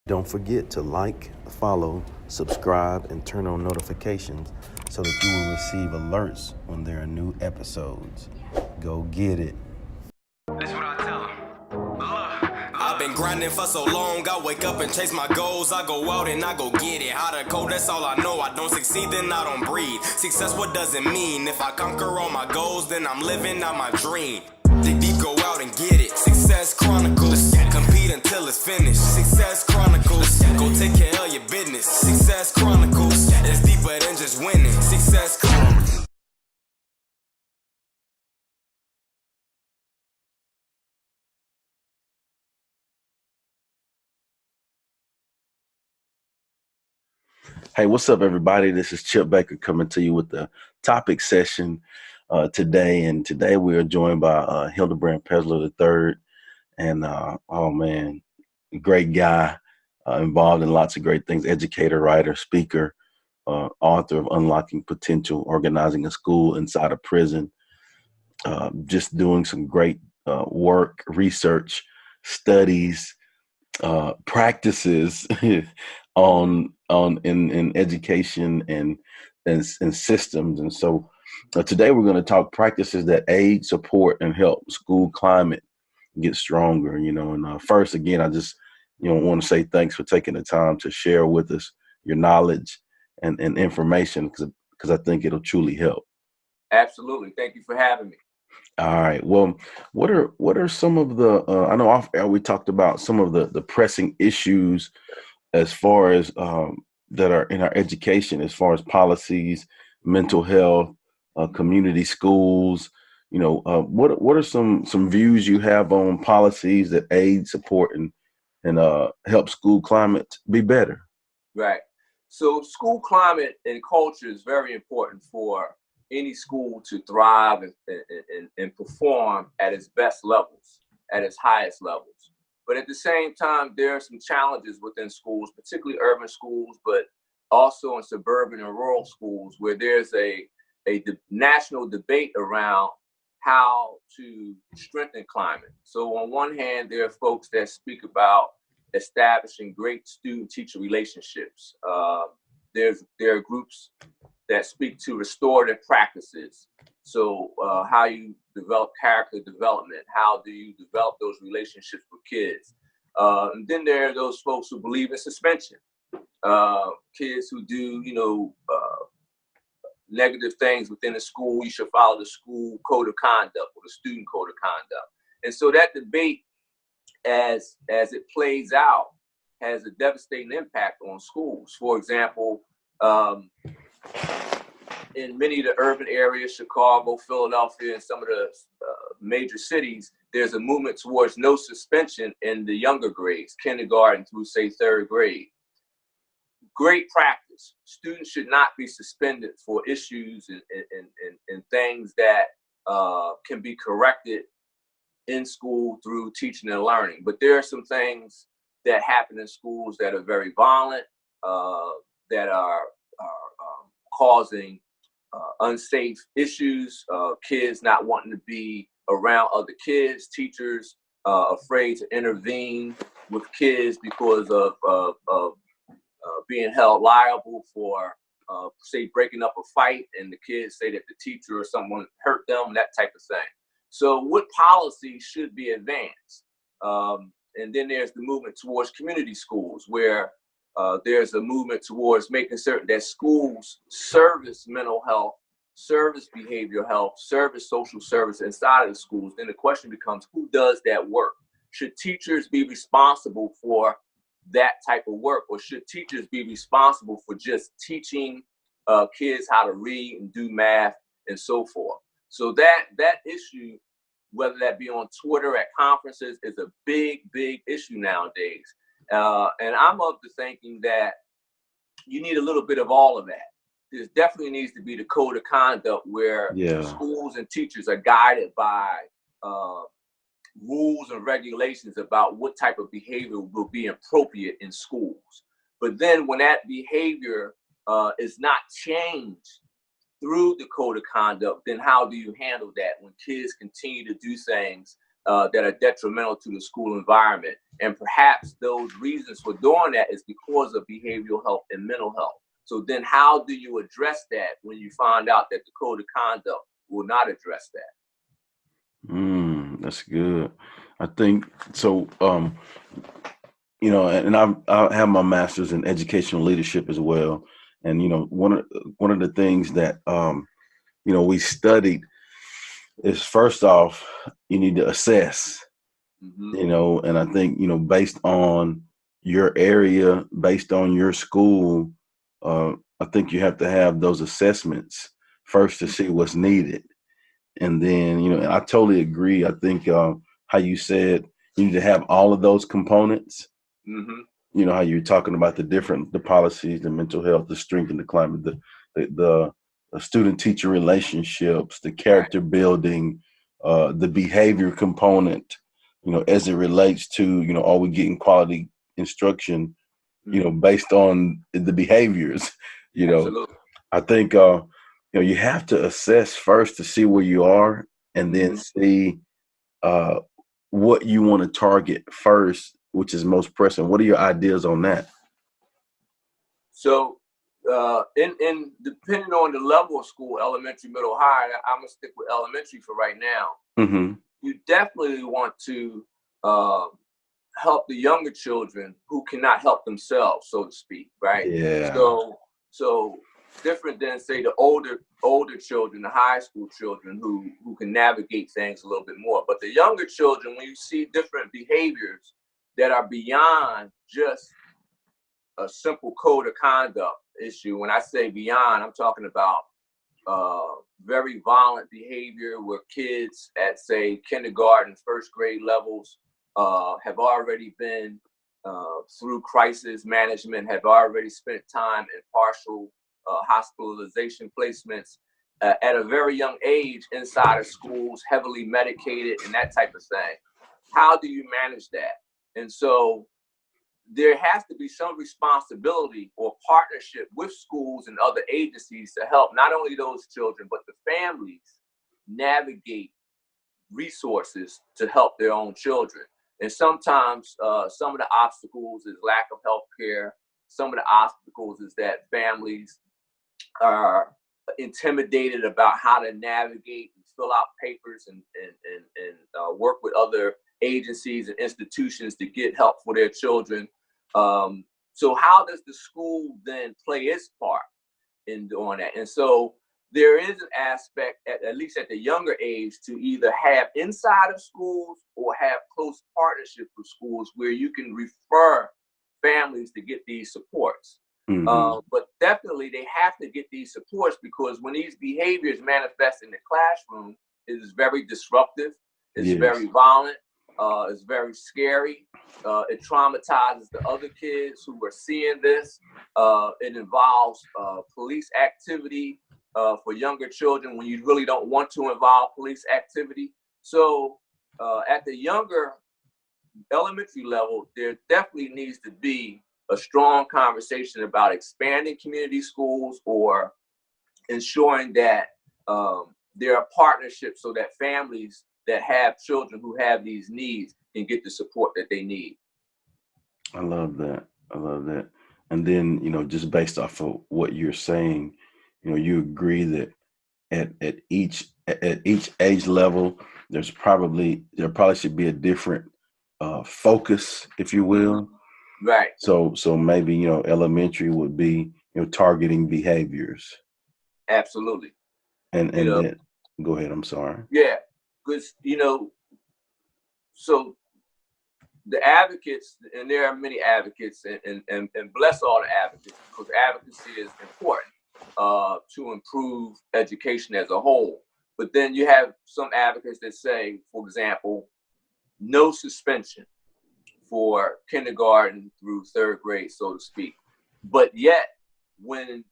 Don't forget to like, follow, subscribe, and turn on notifications so that you will receive alerts when there are new episodes. Go get it. That's what I tell them. I've been grinding for so long, I wake up and chase my goals. I go out and I go get it. How to code, that's all I know. I don't succeed, then I don't breathe. Success, what does it mean? If I conquer all my goals, then I'm living out my dream. Dig deep, go out and get it. Success Chronicles. Compete until it's finished. Success Chronicles. Go take care of your business. Success Chronicles. It's deeper than just winning. Success Chronicles. Hey, what's up, everybody? This is Chip Baker coming to you with the topic session today. And today we are joined by Hilderbrand Pelzer III. And oh man, great guy, involved in lots of great things, educator, writer, speaker, author of Unlocking Potential, Organizing a School Inside a Prison, just doing some great work, research, studies, practices in education and systems. And so today we're going to talk practices that aid, support, and help school climate get stronger. And first, again, I just want to say thanks for taking the time to share with us your knowledge and information, because I think it'll truly help. Absolutely. Thank you for having me. All right. Well, what are some of the I know off air we talked about some of the pressing issues as far as that are in our education, as far as policies, mental health, community schools. What are some views you have on policies that aid, support, and help school climate be better? Right. So school climate and culture is very important for any school to thrive and perform at its best levels, at its highest levels. But at the same time, there are some challenges within schools, particularly urban schools, but also in suburban and rural schools, where there's a national debate around how to strengthen climate. So on one hand, there are folks that speak about establishing great student-teacher relationships. There are groups that speak to restorative practices. So how you develop character development, how do you develop those relationships with kids? And then there are those folks who believe in suspension. Kids who do, negative things within the school, you should follow the school code of conduct or the student code of conduct. And so that debate, as it plays out, has a devastating impact on schools. For example, in many of the urban areas, Chicago, Philadelphia, and some of the major cities, there's a movement towards no suspension in the younger grades, kindergarten through, say, third grade. Great practice. Students should not be suspended for issues and things that can be corrected in school through teaching and learning. But there are some things that happen in schools that are very violent, that are causing unsafe issues, kids not wanting to be around other kids, teachers afraid to intervene with kids because of being held liable for, say, breaking up a fight, and the kids say that the teacher or someone hurt them, that type of thing. So what policies should be advanced? And then there's the movement towards community schools, where there's a movement towards making certain that schools service mental health, service behavioral health, service social service inside of the schools. Then the question becomes, who does that work? Should teachers be responsible for that type of work, or should teachers be responsible for just teaching kids how to read and do math and so forth? So that issue, whether that be on Twitter, at conferences, is a big issue nowadays. And I'm of the thinking that you need a little bit of all of that. There definitely needs to be the code of conduct where schools and teachers are guided by rules and regulations about what type of behavior will be appropriate in schools. But then when that behavior is not changed through the code of conduct, then how do you handle that when kids continue to do things that are detrimental to the school environment. And perhaps those reasons for doing that is because of behavioral health and mental health. So then how do you address that when you find out that the code of conduct will not address that? That's good. I think so. You know, and I have my master's in educational leadership as well. And you know, one of the things that you know, we studied is, first off, you need to assess. You know, and I think, you know, based on your area, based on your school, I think you have to have those assessments first to see what's needed. And then, you know, and I totally agree. I think how you said you need to have all of those components. You know, how you're talking about the policies, the mental health, the strength and the climate, the student-teacher relationships, the character building, the behavior component, you know, as it relates to, you know, are we getting quality instruction, you know, based on the behaviors, you know. Absolutely. I think, you know, you have to assess first to see where you are, and then see what you want to target first, which is most pressing. What are your ideas on that? So, in depending on the level of school, elementary, middle, high, I'm gonna stick with elementary for right now. You definitely want to help the younger children who cannot help themselves, so to speak, right? Yeah. So different than, say, the older children, the high school children who can navigate things a little bit more. But the younger children, when you see different behaviors that are beyond just a simple code of conduct issue. When I say beyond, I'm talking about very violent behavior where kids at, say, kindergarten, first grade levels have already been through crisis management, have already spent time in partial hospitalization placements at a very young age inside of schools, heavily medicated and that type of thing. How do you manage that? And so there has to be some responsibility or partnership with schools and other agencies to help not only those children, but the families navigate resources to help their own children. And sometimes some of the obstacles is lack of health care. Some of the obstacles is that families are intimidated about how to navigate and fill out papers and work with other agencies and institutions to get help for their children. So how does the school then play its part in doing that? And so there is an aspect, at least at the younger age, to either have inside of schools or have close partnerships with schools where you can refer families to get these supports. But definitely they have to get these supports, because when these behaviors manifest in the classroom, it is very disruptive, it's very violent, it's very scary. It traumatizes the other kids who are seeing this. It involves police activity for younger children when you really don't want to involve police activity. So at the younger elementary level, there definitely needs to be a strong conversation about expanding community schools or ensuring that there are partnerships so that families that have children who have these needs can get the support that they need. I love that. I love that. And then, you know, just based off of what you're saying, you know, you agree that at each age level, there probably should be a different focus, if you will. Right. So maybe, you know, elementary would be, you know, targeting behaviors. Absolutely. And then go ahead. I'm sorry. Yeah, because, you know, so the advocates, and there are many advocates, and bless all the advocates, because advocacy is important to improve education as a whole. But then you have some advocates that say, for example, no suspension for kindergarten through third grade, so to speak. But yet, when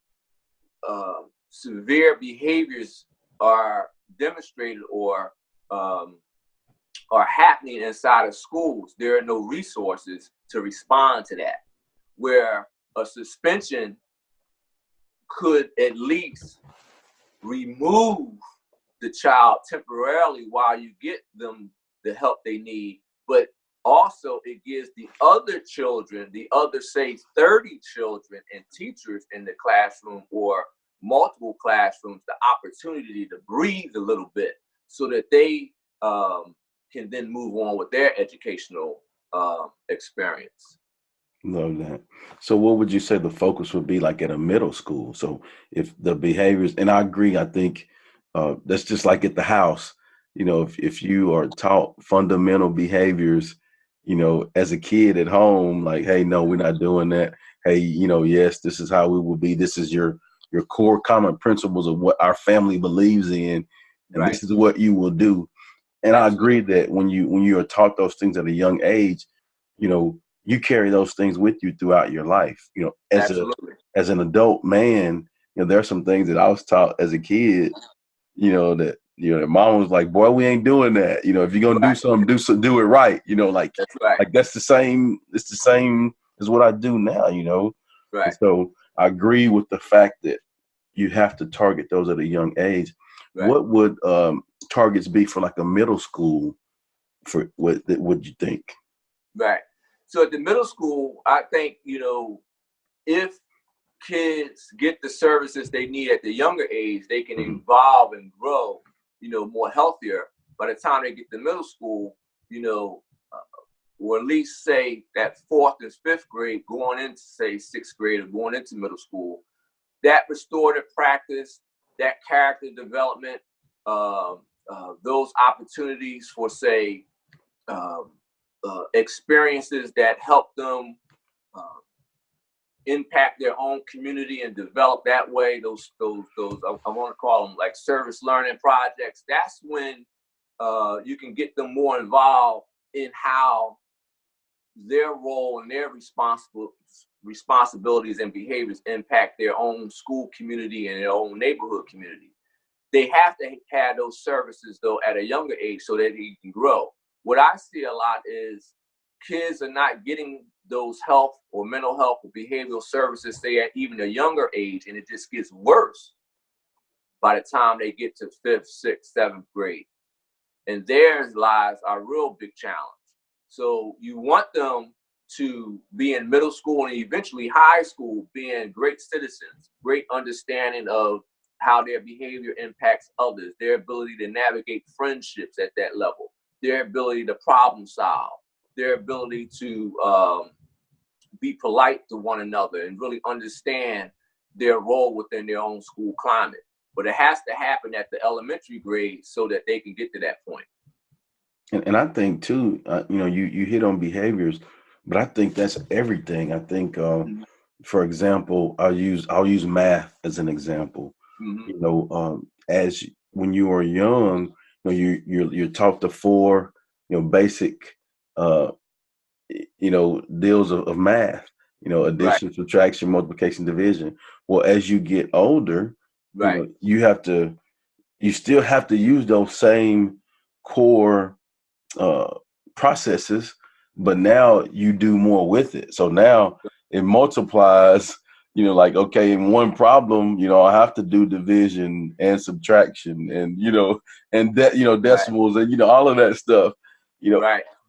severe behaviors are demonstrated or are happening inside of schools, there are no resources to respond to that, where a suspension could at least remove the child temporarily while you get them the help they need, but also it gives the other children, the other, say, 30 children and teachers in the classroom or multiple classrooms, the opportunity to breathe a little bit so that they can then move on with their educational experience. Love that. So what would you say the focus would be like at a middle school? So if the behaviors, and I agree, I think that's just like at the house, if you are taught fundamental behaviors, as a kid at home, like, hey, no, we're not doing that. Hey, yes, this is how we will be. This is your core common principles of what our family believes in, and Right. this is what you will do. And I agree that when you are taught those things at a young age, you carry those things with you throughout your life. As an adult man, there are some things that I was taught as a kid, that mom was like, boy, we ain't doing that. If you're gonna do something, do it right. That's right. Like that's the same. It's the same as what I do now. Right. And so I agree with the fact that you have to target those at a young age. Right. What would targets be for like a middle school? For what would you think? Right. So at the middle school, I think, if kids get the services they need at the younger age, they can evolve and grow, more healthier. By the time they get to middle school, or at least say that 4th and 5th grade, going into say 6th grade or going into middle school, that restorative practice, that character development, those opportunities for say experiences that help them impact their own community and develop that way. Those I want to call them like service learning projects. That's when you can get them more involved in how their role and their responsibilities and behaviors impact their own school community and their own neighborhood community. They have to have those services though at a younger age so that he can grow. What I see a lot is kids are not getting those health or mental health or behavioral services, say at even a younger age, and it just gets worse by the time they get to 5th, 6th, 7th grade. And their lives are a real big challenge. So you want them to be in middle school and eventually high school being great citizens, great understanding of how their behavior impacts others, their ability to navigate friendships at that level, their ability to problem solve, their ability to be polite to one another and really understand their role within their own school climate. But it has to happen at the elementary grade so that they can get to that point. And I think too, you hit on behaviors, but I think that's everything. I think, for example, I'll use math as an example. As when you are young, you're taught the 4, basic, deals of math. Addition, subtraction, multiplication, division. Well, as you get older, you still have to use those same core processes, but now you do more with it. So now it multiplies, like, okay, in one problem, I have to do division and subtraction and, and that, decimals and, all of that stuff,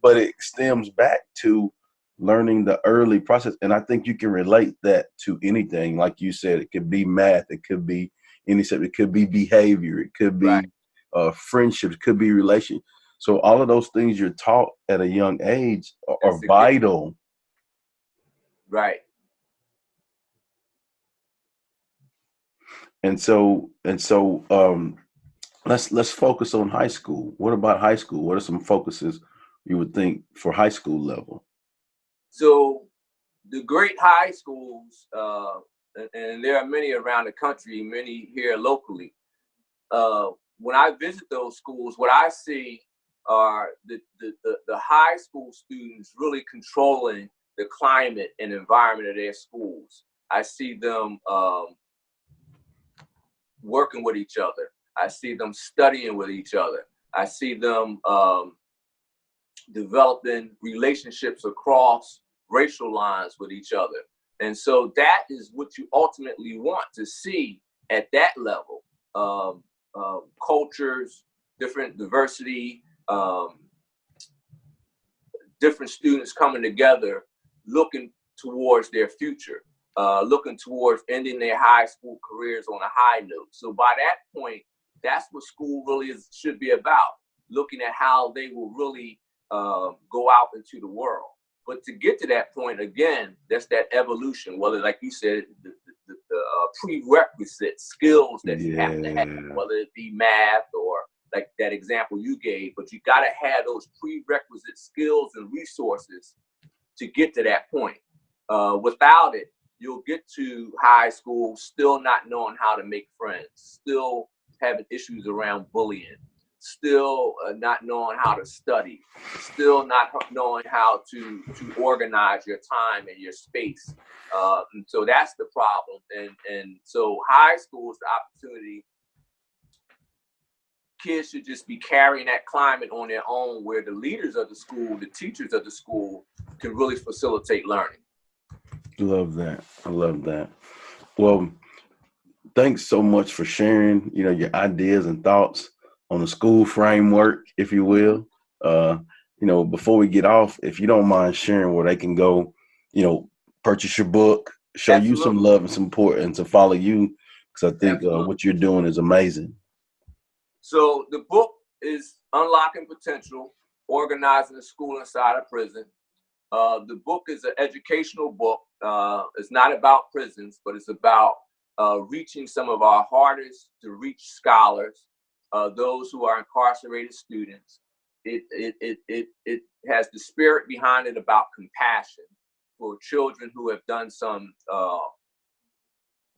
but it stems back to learning the early process. And I think you can relate that to anything. Like you said, it could be math, it could be any subject, it could be behavior, it could be friendships, it could be relations. So all of those things you're taught at a young age are vital. Right. And so let's focus on high school. What about high school? What are some focuses you would think for high school level? So the great high schools, and there are many around the country, many here locally. When I visit those schools, what I see are the high school students really controlling the climate and environment of their schools. I see them working with each other. I see them studying with each other. I see them developing relationships across racial lines with each other. And so that is what you ultimately want to see at that level. Cultures, different diversity, different students coming together, looking towards their future, looking towards ending their high school careers on a high note. So by that point, that's what school really should be about, looking at how they will really go out into the world. But to get to that point, again, that's that evolution, whether, like you said, the prerequisite skills that you have to have, whether it be math or like that example you gave, but you got to have those prerequisite skills and resources to get to that point. Without it, you'll get to high school still not knowing how to make friends, still having issues around bullying, still not knowing how to study, still not knowing how to organize your time and your space. And so that's the problem. And so high school is the opportunity. Kids should just be carrying that climate on their own, where the leaders of the school, the teachers of the school, can really facilitate learning. Love that. I love that. Well, thanks so much for sharing, your ideas and thoughts on the school framework, if you will. Before we get off, if you don't mind sharing where they can go, purchase your book, show Absolutely. You some love and support, and to follow you, because I think what you're doing is amazing. So the book is Unlocking Potential, Organizing the School Inside a Prison. The book is an educational book. It's not about prisons, but it's about reaching some of our hardest to reach scholars, those who are incarcerated students. It has the spirit behind it about compassion for children who have done some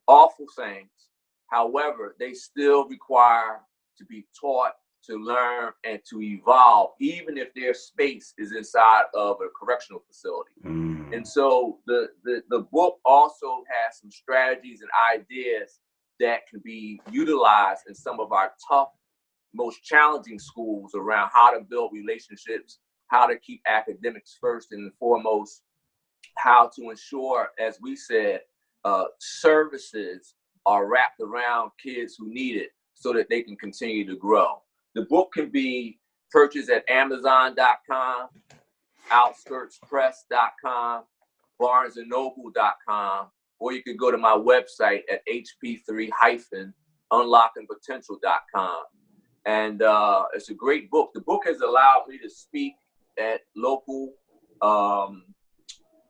awful things. However, they still require to be taught, to learn, and to evolve, even if their space is inside of a correctional facility. And so the book also has some strategies and ideas that can be utilized in some of our tough, most challenging schools around how to build relationships, how to keep academics first and foremost, how to ensure, as we said, services are wrapped around kids who need it so that they can continue to grow. The book can be purchased at Amazon.com, OutskirtsPress.com, BarnesandNoble.com, or you can go to my website at hp3-unlockingpotential.com. And it's a great book. The book has allowed me to speak at local,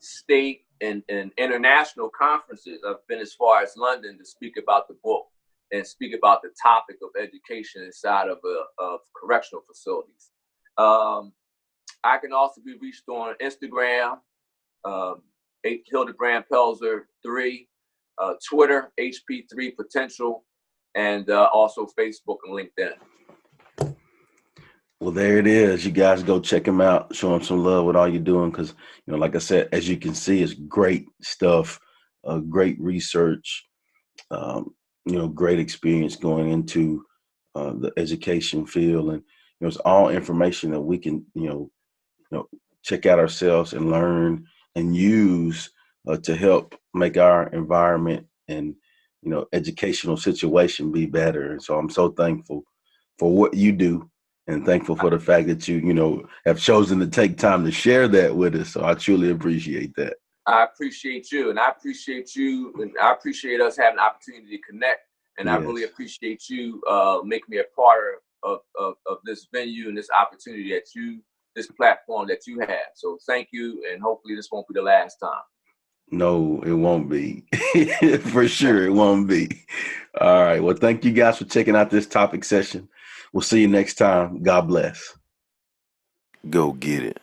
state, and international conferences. I've been as far as London to speak about the book and speak about the topic of education inside of correctional facilities. I can also be reached on Instagram, Hilderbrand Pelzer III, Twitter, HP3 Potential, and also Facebook and LinkedIn. Well, there it is. You guys go check him out, show him some love with all you're doing, because, like I said, as you can see, it's great stuff, great research, great experience going into the education field. And, it's all information that we can, check out ourselves and learn and use to help make our environment and, educational situation be better. And so I'm so thankful for what you do, and thankful for the fact that you, have chosen to take time to share that with us. So I truly appreciate that. I appreciate you, and I appreciate you, and I appreciate us having the opportunity to connect. And yes, I really appreciate you making me a part of this venue and this opportunity this platform that you have. So thank you, and hopefully this won't be the last time. No, it won't be. For sure, it won't be. All right. Well, thank you guys for checking out this topic session. We'll see you next time. God bless. Go get it.